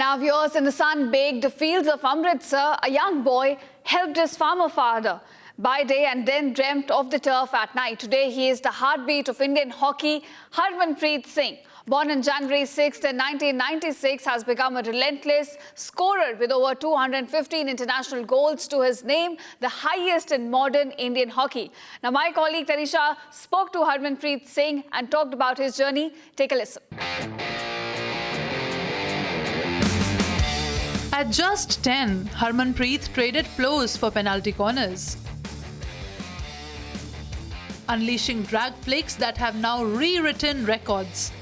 And our viewers, in the sun-baked fields of Amritsar, a young boy helped his farmer father by day and then dreamt of the turf at night. Today, he is the heartbeat of Indian hockey. Harmanpreet Singh, born on January 6th in 1996, has become a relentless scorer with over 215 international goals to his name, the highest in modern Indian hockey. Now, my colleague Tanisha spoke to Harmanpreet Singh and talked about his journey. Take a listen. At just 10, Harmanpreet traded blows for penalty corners, unleashing drag flicks that have now rewritten records.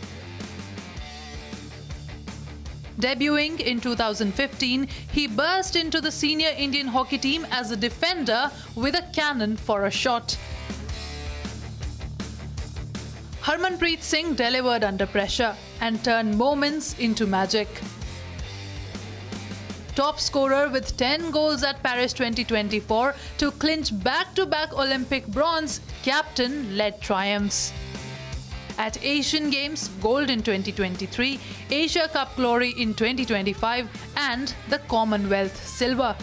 Debuting in 2015, he burst into the senior Indian hockey team as a defender with a cannon for a shot. Harmanpreet Singh delivered under pressure and turned moments into magic. Top scorer with 10 goals at Paris 2024 to clinch back-to-back Olympic bronze, captain led triumphs. At Asian Games, gold in 2023, Asia Cup glory in 2025 and the Commonwealth silver.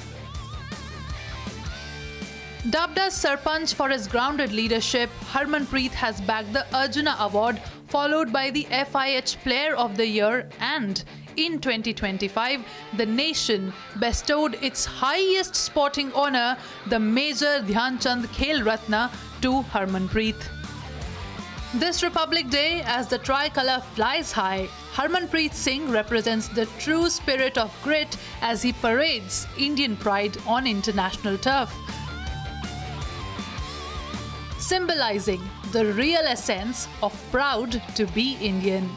Dubbed as Sarpanch for his grounded leadership, Harmanpreet has bagged the Arjuna Award, followed by the FIH Player of the Year, and in 2025, the nation bestowed its highest sporting honour, the Major Dhyan Chand Khel Ratna, to Harmanpreet. This Republic Day, as the tricolour flies high, Harmanpreet Singh represents the true spirit of grit as he parades Indian pride on international turf, symbolizing the real essence of proud to be Indian.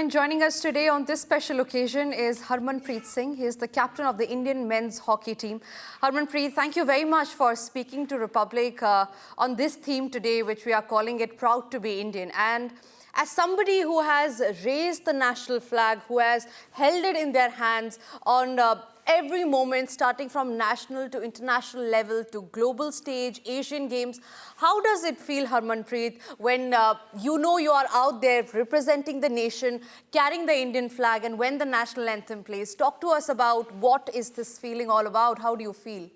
Joining us today on this special occasion is Harmanpreet Singh. He is the captain of the Indian men's hockey team. Harmanpreet, thank you very much for speaking to Republic on this theme today, which we are calling it Proud to be Indian. And as somebody who has raised the national flag, who has held it in their hands on every moment, starting from national to international level to global stage, Asian Games, how does it feel, Harmanpreet, when you know you are out there representing the nation, carrying the Indian flag, and when the national anthem plays? Talk to us about what is this feeling all about. How do you feel?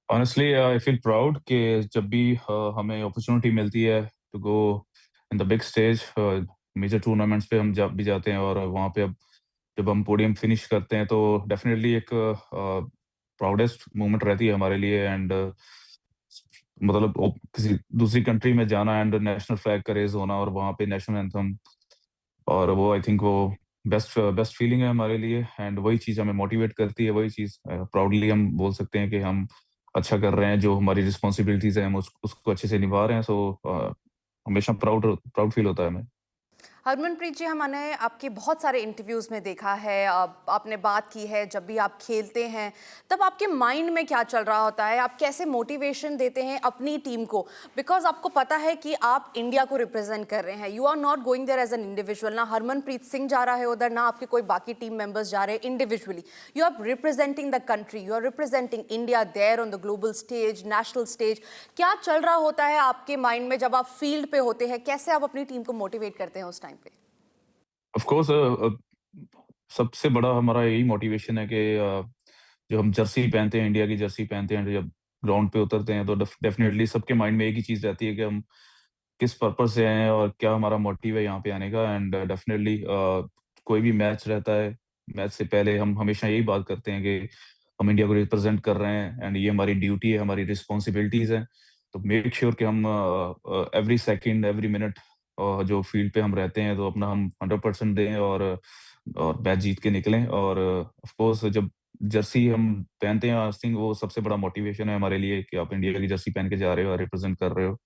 Honestly, I feel proud कि जब भी हमें opportunity मिलती है to go in the big stage, major tournaments पे हम भी जाते हैं और वहाँ पे अब जब हम पोडियम फिनिश करते हैं तो डेफिनेटली एक प्राउडेस्ट मोमेंट रहती है हमारे लिए एंड मतलब किसी दूसरी कंट्री में जाना एंड नेशनल फ्लैग का रेज होना और वहाँ पे नेशनल एंथम, और वो आई थिंक वो बेस्ट फीलिंग है हमारे लिए एंड वही चीज़ हमें मोटिवेट करती है, वही चीज़ प्राउडली हम बोल सकते हैं कि हम अच्छा कर रहे हैं, जो हमारी रिस्पॉन्सिबिलिटीज है हम उसको अच्छे से निभा रहे हैं. सो हमेशा प्राउड फील होता है हमें. हरमनप्रीत जी, हमने आपके बहुत सारे इंटरव्यूज़ में देखा है, आपने बात की है, जब भी आप खेलते हैं तब आपके माइंड में क्या चल रहा होता है, आप कैसे मोटिवेशन देते हैं अपनी टीम को, बिकॉज आपको पता है कि आप इंडिया को रिप्रेजेंट कर रहे हैं. You are not going there as an individual. ना हरमनप्रीत सिंह जा रहा है उधर, ना आपके कोई बाकी टीम मेंबर्स जा रहे हैं individually. You are representing the country, you are representing India there on the global stage, national stage. क्या चल रहा होता है आपके माइंड में जब आप फील्ड पे होते हैं? कैसे आप अपनी टीम को मोटिवेट करते हैं उस टाइम पे? ऑफ कोर्स सबसे बड़ा हमारा यही मोटिवेशन है कि जो हम जर्सी पहनते हैं, इंडिया की जर्सी पहनते हैं, जब ग्राउंड पे उतरते हैं तो डेफिनेटली सबके माइंड में एक ही चीज़ रहती है कि हम किस पर्पस से आए हैं और क्या हमारा मोटिव है यहाँ पे आने का. एंड डेफिनेटली कोई भी मैच रहता है, मैच से पहले हम हमेशा यही बात करते हैं कि हम इंडिया को रिप्रेजेंट कर रहे हैं एंड ये हमारी ड्यूटी है, हमारी रिस्पॉन्सिबिलिटीज़ हैं. तो मेक श्योर कि हम एवरी सेकेंड एवरी मिनट जो फील्ड पे हम रहते हैं तो अपना हम 100% दें और मैच जीत के निकलें. और ऑफ कोर्स जब जर्सी हम पहनते हैं, आई थिंक वो सबसे बड़ा मोटिवेशन है हमारे लिए कि आप इंडिया की जर्सी पहन के जा रहे हो और रिप्रेजेंट कर रहे हो.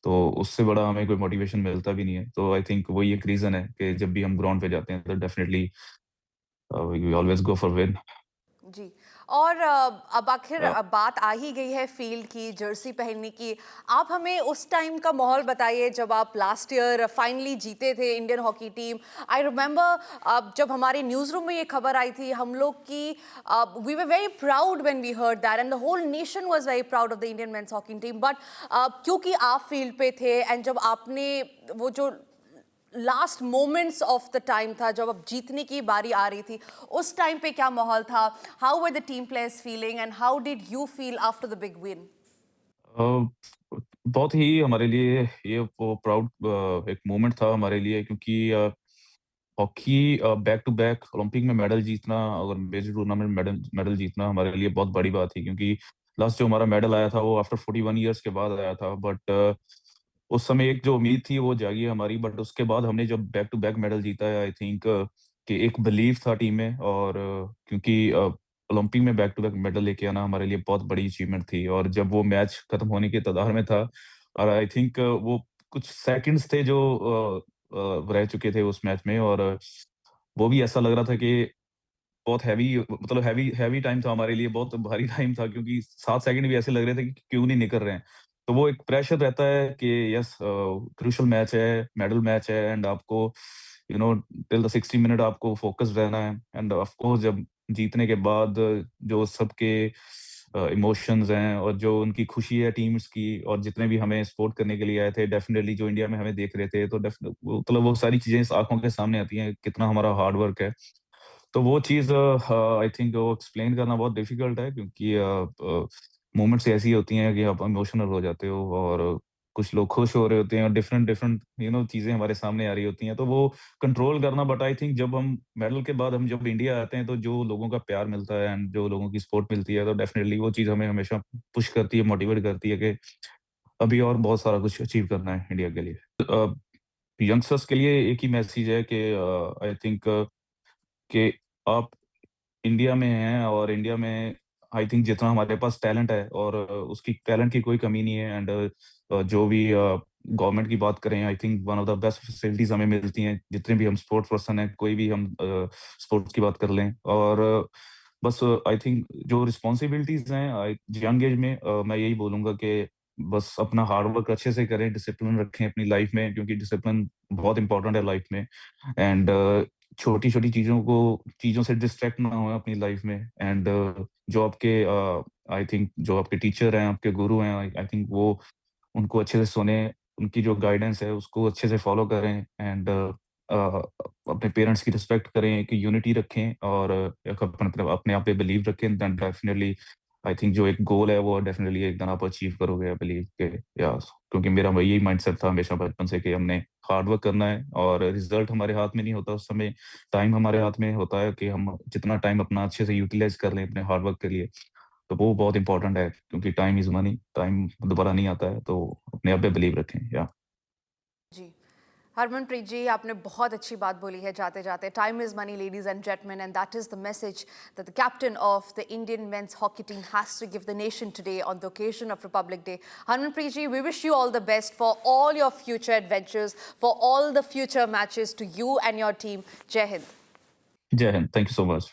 तो उससे बड़ा हमें कोई मोटिवेशन मिलता भी नहीं है. तो आई थिंक वही एक रीज़न है कि जब भी हम ग्राउंड पे जाते हैं तो definitely we always go for win. जी। और अब आखिर बात आ ही गई है फील्ड की, जर्सी पहनने की। आप हमें उस टाइम का माहौल बताइए जब आप लास्ट ईयर फाइनली जीते थे Indian hockey team. I remember जब हमारे न्यूज़ रूम में ये खबर आई थी, हम लोग की we were very proud when we heard that and the whole nation was very proud of the Indian men's hockey team. But क्योंकि आप फील्ड पे थे एंड जब आपने वो जो last moments of the time था, जब अब जीतने की बारी आ रही थी, उस टाइम पे क्या माहौल था? How were the team players feeling and how did you feel after the big win? बहुत ही हमारे लिए ये वो प्राउड एक मोमेंट था हमारे लिए, क्योंकि hockey back to back Olympic में मेडल जीतना और मेजर टूर्नामेंट मेडल मेडल जीतना हमारे लिए बहुत बड़ी बात थी, क्योंकि लास्ट जो हमारा मेडल आया था वो आफ्टर 41 ईयर्स के बाद आया था। बट उस समय एक जो उम्मीद थी वो जागी हमारी, बट उसके बाद हमने जब बैक टू बैक मेडल जीता है, आई थिंक कि एक बिलीव था टीम में। और क्योंकि ओलंपिक में बैक टू बैक मेडल लेके आना हमारे लिए बहुत बड़ी अचीवमेंट थी। और जब वो मैच खत्म होने के कगार में था, और आई थिंक वो कुछ सेकंड्स थे जो रह चुके थे उस मैच में, और वो भी ऐसा लग रहा था कि बहुत हैवी, मतलब हैवी हैवी टाइम था हमारे लिए, बहुत भारी टाइम था, क्योंकि 7 सेकंड भी ऐसे लग रहे थे कि क्यों नहीं निकल रहे हैं। तो वो एक प्रेशर रहता है कि यस, क्रूशियल मैच है, मेडल मैच है, एंड आपको टिल द 60 मिनट आपको फोकस्ड रहना है। एंड ऑफ कोर्स जब जीतने के बाद जो सबके इमोशंस हैं और जो उनकी खुशी है टीम्स की, और जितने भी हमें सपोर्ट करने के लिए आए थे, डेफिनेटली जो इंडिया में हमें देख रहे थे, तो मतलब वो सारी चीजें आंखों के सामने आती हैं, कितना हमारा हार्ड वर्क है। तो वो चीज़ आई थिंक वो एक्सप्लेन करना बहुत डिफ़िकल्ट है, क्योंकि मोमेंट्स ऐसी होती हैं कि आप इमोशनल हो जाते हो, और कुछ लोग खुश हो रहे होते हैं, और डिफरेंट डिफरेंट चीज़ें हमारे सामने आ रही होती हैं, तो वो कंट्रोल करना। बट आई थिंक जब हम मेडल के बाद हम जब इंडिया आते हैं, तो जो लोगों का प्यार मिलता है एंड जो लोगों की सपोर्ट मिलती है, तो डेफ़िनेटली वो चीज़ हमें हमेशा पुश करती है, मोटिवेट करती है कि अभी और बहुत सारा कुछ अचीव करना है इंडिया के लिए। यंगस्टर्स के लिए एक ही मैसेज है कि आई थिंक कि आप इंडिया में हैं, और इंडिया में आई थिंक जितना हमारे पास टैलेंट है, और उसकी टैलेंट की कोई कमी नहीं है। एंड जो भी गवर्नमेंट की बात करें, I think one of the best facilities हमें मिलती हैं, जितने भी हम स्पोर्ट्स पर्सन हैं, कोई भी हम स्पोर्ट्स की बात कर लें। और बस आई थिंक जो रिस्पॉन्सिबिलिटीज हैं यंग एज में, मैं यही बोलूंगा कि बस अपना हार्ड वर्क अच्छे से करें, डिसिप्लिन रखें अपनी लाइफ में, क्योंकि डिसिप्लिन बहुत इंपॉर्टेंट है लाइफ में। एंड छोटी-छोटी चीज़ों से डिस्ट्रैक्ट ना हों अपनी लाइफ में। एंड जो आपके आई थिंक जो आपके टीचर हैं, आपके गुरु हैं, आई थिंक वो उनको अच्छे से सुनें, उनकी जो गाइडेंस है उसको अच्छे से फॉलो करें। एंड अपने पेरेंट्स की रिस्पेक्ट करें, एक यूनिटी रखें, और एक अपने आप पे बिलीव रखें, देन डेफिनिटली आई थिंक जो एक गोल है वो डेफिनिटली एक दिन आप अचीव करोगे, आई बिलीव के। या क्योंकि मेरा वही यही माइंडसेट था हमेशा बचपन से कि हमने हार्ड वर्क करना है, और रिजल्ट हमारे हाथ में नहीं होता उस समय, टाइम हमारे हाथ में होता है कि हम जितना टाइम अपना अच्छे से यूटिलाइज कर लें अपने हार्ड वर्क के लिए। तो वो बहुत इंपॉर्टेंट है, क्योंकि टाइम इज मनी, टाइम दोबारा नहीं आता है, तो अपने आप पे बिलीव रखें। या जी। हरमनप्रीत जी, आपने बहुत अच्छी बात बोली है जाते जाते। Time is money, ladies and gentleman, and that is the message that the captain of the Indian men's hockey team has to give the nation today on the occasion of Republic Day. Harmanpreet ji, we wish you all the best for all your future adventures, for all the future matches to you and your team. जय हिंद। जय Hind, thank you so much.